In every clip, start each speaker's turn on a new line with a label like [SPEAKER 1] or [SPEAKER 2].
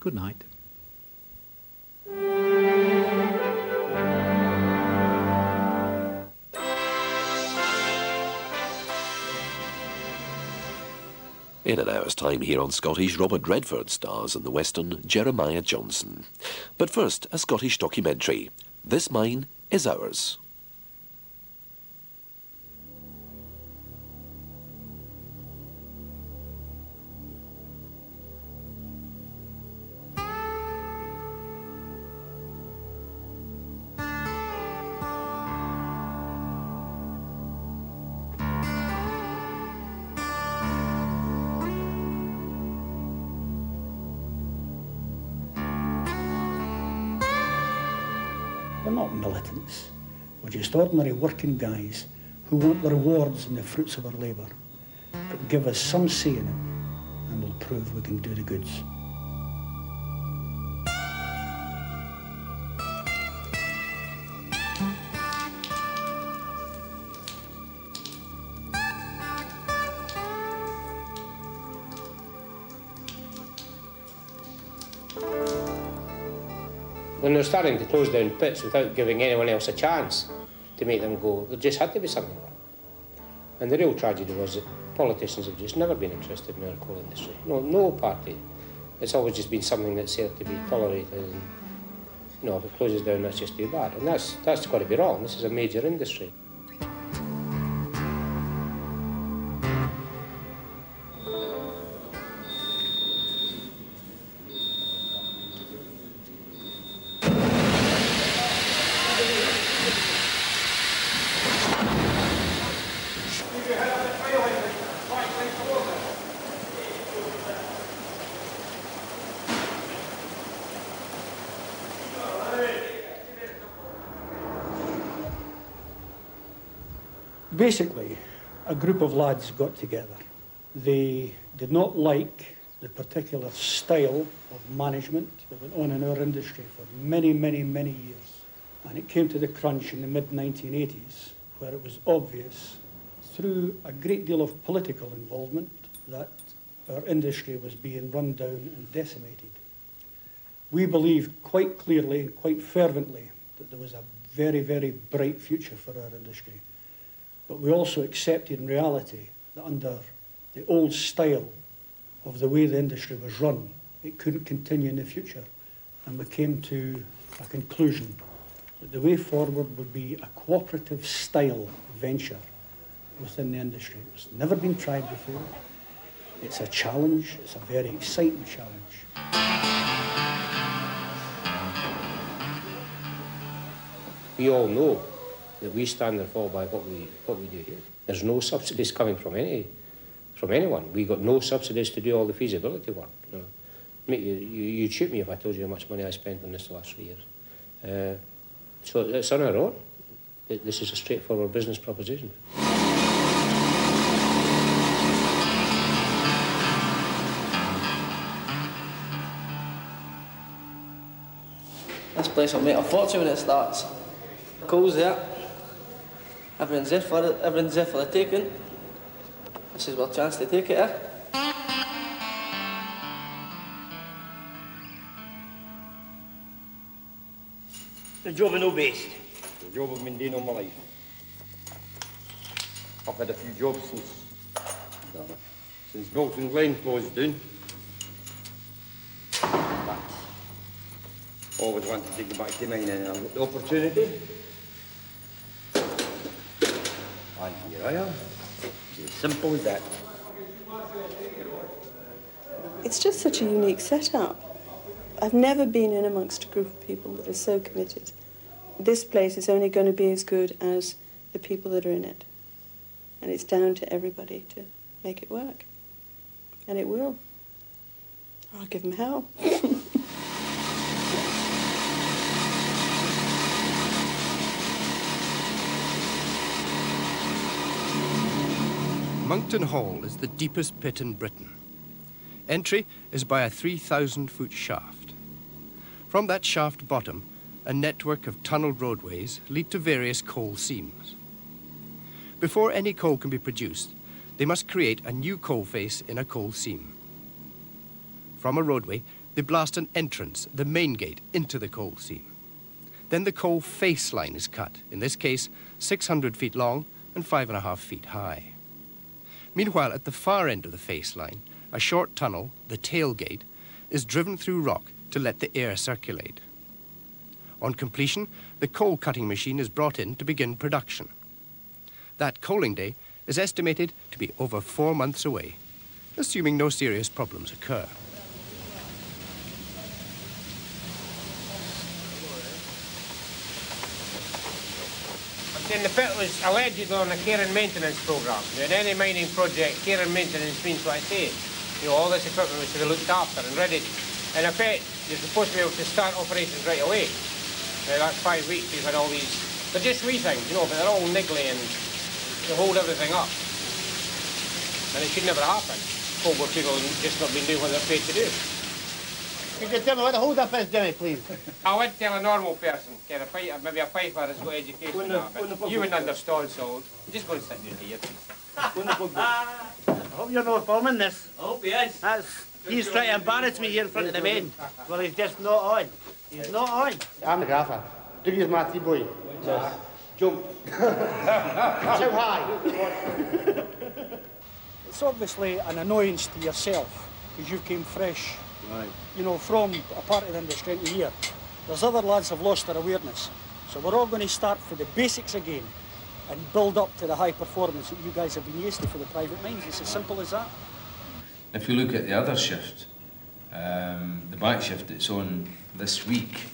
[SPEAKER 1] Good night.
[SPEAKER 2] In an hour's time here on Scottish, Robert Redford stars in the western Jeremiah Johnson. But first, a Scottish documentary. This Mine is Ours.
[SPEAKER 3] We're not militants. We're just ordinary working guys who want the rewards and the fruits of our labour. But give us some say in it, and we'll prove we can do the goods.
[SPEAKER 4] When they're starting to close down pits without giving anyone else a chance to make them go, there just had to be something wrong. And the real tragedy was that politicians have just never been interested in our coal industry. No party. It's always just been something that's there to be tolerated. And, if it closes down, that's just too bad. And that's got to be wrong. This is a major industry.
[SPEAKER 3] Basically, a group of lads got together. They did not like the particular style of management that went on in our industry for many, many, many years. And it came to the crunch in the mid-1980s, where it was obvious, through a great deal of political involvement, that our industry was being run down and decimated. We believed quite clearly and quite fervently that there was a very, very bright future for our industry. But we also accepted in reality that under the old style of the way the industry was run, it couldn't continue in the future. And we came to a conclusion that the way forward would be a cooperative style venture within the industry. It's never been tried before. It's a challenge. It's a very exciting challenge.
[SPEAKER 4] We all know that we stand and fall by what we do here. There's no subsidies coming from anyone. We got no subsidies to do all the feasibility work. You'd shoot me if I told you how much money I spent on this the last 3 years. So it's on our own. This is a straightforward business proposition.
[SPEAKER 5] This place will make a fortune when it starts. Coal's there. Everyone's there for it. Everyone's there for the taking. This is our chance to take it, eh?
[SPEAKER 6] The job of no best. The job I've been doing all my life. I've had a few jobs since Milton Glen closed down. But always wanted to get back to mine and I got the opportunity. And here I am. It's as simple as that.
[SPEAKER 7] It's just such a unique setup. I've never been in amongst a group of people that are so committed. This place is only going to be as good as the people that are in it. And it's down to everybody to make it work. And it will. Or I'll give them hell.
[SPEAKER 8] Monkton Hall is the deepest pit in Britain. Entry is by a 3,000-foot shaft. From that shaft bottom, a network of tunnelled roadways lead to various coal seams. Before any coal can be produced, they must create a new coal face in a coal seam. From a roadway, they blast an entrance, the main gate, into the coal seam. Then the coal face line is cut, in this case 600 feet long and 5.5 feet high. Meanwhile, at the far end of the face line, a short tunnel, the tailgate, is driven through rock to let the air circulate. On completion, the coal cutting machine is brought in to begin production. That coaling day is estimated to be over 4 months away, assuming no serious problems occur.
[SPEAKER 4] Then the pit was allegedly on a care and maintenance programme. In any mining project, care and maintenance means what I say. You know, all this equipment was to be looked after and ready. In effect, you're supposed to be able to start operations right away. Now, that's 5 weeks we've had all these. They're just wee things, you know, but they're all niggly and they hold everything up. And it should never happen. Coal where people have just not been doing what they're paid to do.
[SPEAKER 1] Could you tell me what the hold-up is, Jimmy, please?
[SPEAKER 4] I would tell a normal person, kind of fighter, maybe a fifer that's got education and that, but you wouldn't understand, so just go and sit down here.
[SPEAKER 1] I hope you're not filming this.
[SPEAKER 5] I hope he is.
[SPEAKER 1] He's trying to embarrass me here in front of the men. Well, he's just not on. He's not on. I'm the gaffer. Do you my boy? Yes. Jump. So high.
[SPEAKER 3] It's obviously an annoyance to yourself, because you came fresh, you know, from a part of the industry into here. There's other lads have lost their awareness. So we're all going to start from the basics again and build up to the high performance that you guys have been used to for the private mines. It's as simple as that.
[SPEAKER 9] If you look at the other shift, the back shift that's on this week,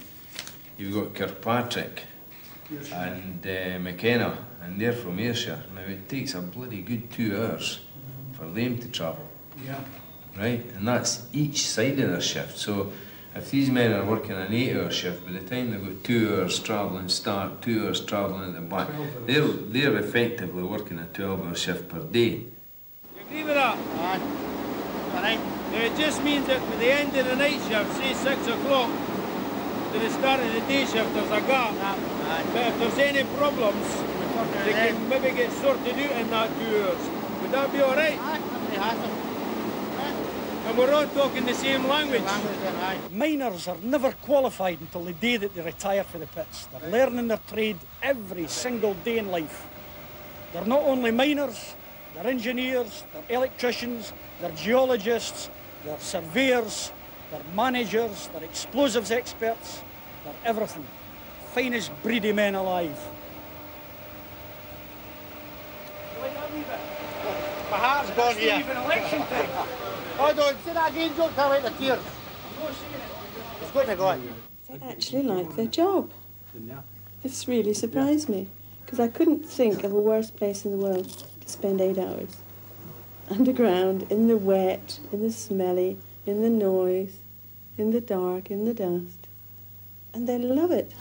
[SPEAKER 9] you've got Kirkpatrick and McKenna, and they're from Ayrshire. Now it takes a bloody good 2 hours for them to travel.
[SPEAKER 3] Yeah.
[SPEAKER 9] Right, and that's each side of their shift. So if these men are working an 8-hour shift, by the time they've got 2 hours travelling start, 2 hours travelling at the back, they're effectively working a 12-hour shift per day.
[SPEAKER 10] You agree with that?
[SPEAKER 1] Aye. All right.
[SPEAKER 10] Now, it just means that at the end of the night shift, say 6 o'clock, to the start of the day shift, there's a gap.
[SPEAKER 1] Aye.
[SPEAKER 10] But if there's any problems, they can maybe get sorted out in that 2 hours. Would that be all right?
[SPEAKER 1] Aye, nobody has them.
[SPEAKER 10] And we're all talking the same language.
[SPEAKER 3] Miners are never qualified until the day that they retire for the pits. They're learning their trade every single day in life. They're not only miners, they're engineers, they're electricians, they're geologists, they're surveyors, they're managers, they're explosives experts, they're everything. Finest breed of men alive.
[SPEAKER 1] My heart's gone here.
[SPEAKER 3] Even election time.
[SPEAKER 1] Hold on, say that again, don't tell me the tears. It's going to go on.
[SPEAKER 7] They actually like their job. This really surprised me, because I couldn't think of a worse place in the world to spend 8 hours. Underground, in the wet, in the smelly, in the noise, in the dark, in the dust. And they love it.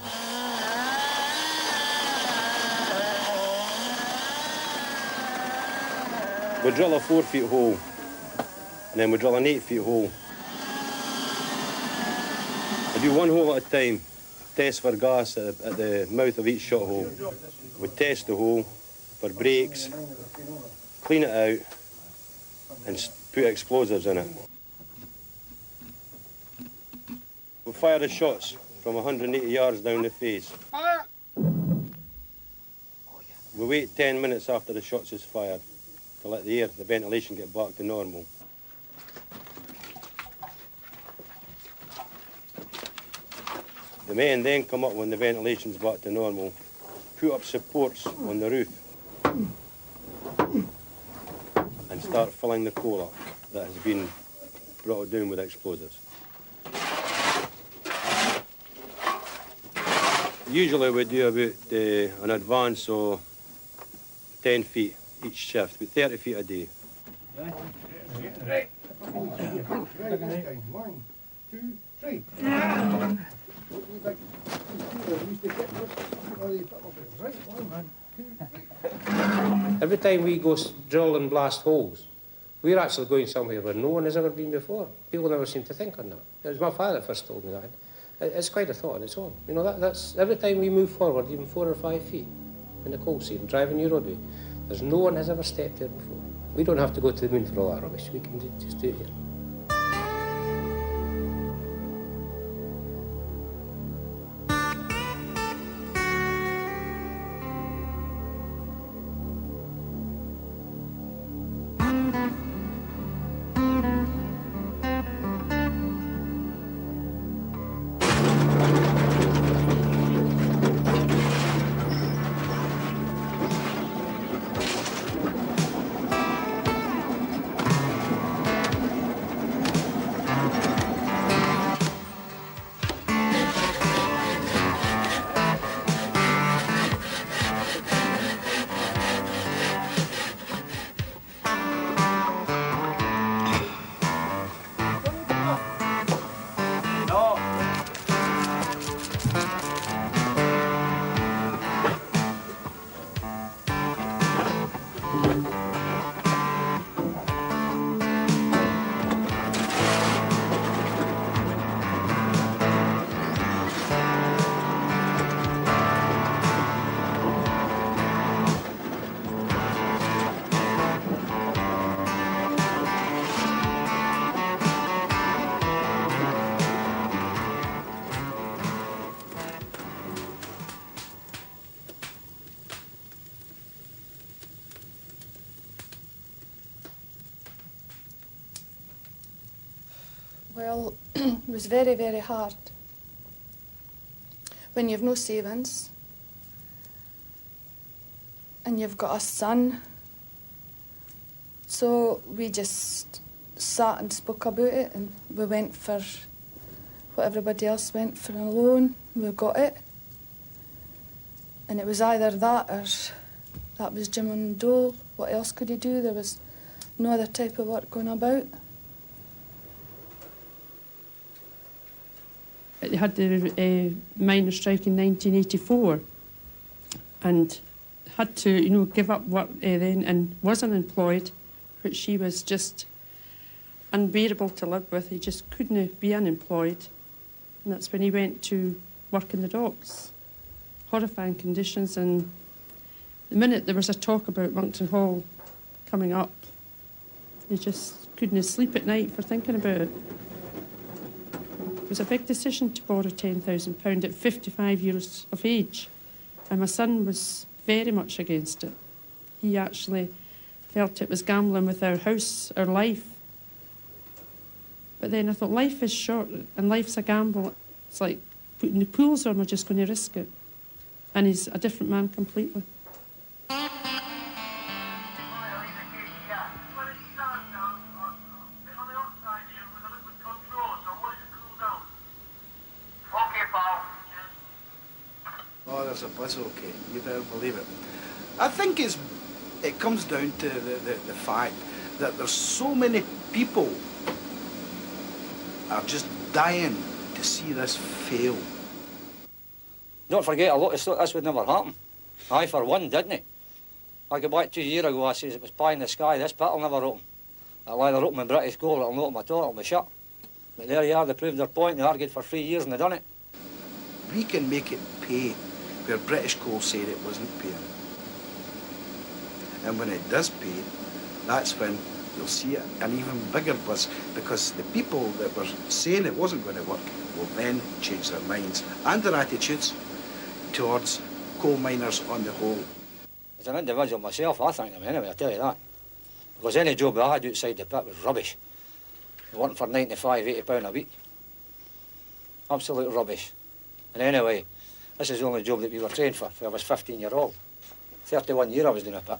[SPEAKER 11] We drill a 4-foot hole, and then we drill an 8-foot hole. We do one hole at a time, test for gas at the mouth of each shot hole. We test the hole for breaks, clean it out, and put explosives in it. We fire the shots from 180 yards down the face. We wait 10 minutes after the shots is fired to let the ventilation get back to normal. The men then come up when the ventilation's back to normal, put up supports on the roof and start filling the coal up that has been brought down with explosives. Usually we do about an advance of 10 feet each shift, with 30 feet a day.
[SPEAKER 10] Right. 1, 2, 3.
[SPEAKER 4] Every time we go drill and blast holes, we're actually going somewhere where no one has ever been before. People never seem to think on that. It was my father that first told me that. It's quite a thought on its own. You know, that's every time we move forward, even 4 or 5 feet in the coal seam, driving your roadway, there's no one has ever stepped there before. We don't have to go to the moon for all that rubbish. We can just do it here.
[SPEAKER 12] It was very, very hard. When you've no savings and you've got a son. So we just sat and spoke about it, and we went for what everybody else went for, a loan. We got it. And it was either that or that was Jim and Dole. What else could he do? There was no other type of work going about.
[SPEAKER 13] They had the miners' strike in 1984 and had to, you know, give up work then and was unemployed, which she was just unbearable to live with. He just couldn't be unemployed. And that's when he went to work in the docks. Horrifying conditions, and the minute there was a talk about Monkton Hall coming up, he just couldn't sleep at night for thinking about it. It was a big decision to borrow £10,000 at 55 years of age, and my son was very much against it. He actually felt it was gambling with our house, our life. But then I thought, life is short and life's a gamble. It's like putting the pools on, we're just going to risk it. And he's a different man completely.
[SPEAKER 14] Oh, there's a buzz, okay. You better believe it. I think it comes down to the fact that there's so many people are just dying to see this fail.
[SPEAKER 15] Don't forget, a lot of stuff, this would never happen. I, for one, didn't it? I go back 2 years ago, I says it was pie in the sky, this pit'll never open. It'll either open in British Gold, it'll not open at all, it'll be shut. But there you are, they proved their point, they argued for 3 years and they done it.
[SPEAKER 14] We can make it pay where British Coal said it wasn't paying. And when it does pay, that's when you'll see an even bigger buzz, because the people that were saying it wasn't going to work will then change their minds and their attitudes towards coal miners on the whole.
[SPEAKER 15] As an individual myself, I thank them anyway, I tell you that. Because any job I had outside the pit was rubbish. Working for £95, £80 a week. Absolute rubbish. And anyway, this is the only job that we were trained for I was 15-year-old. 31 years I was doing a pit.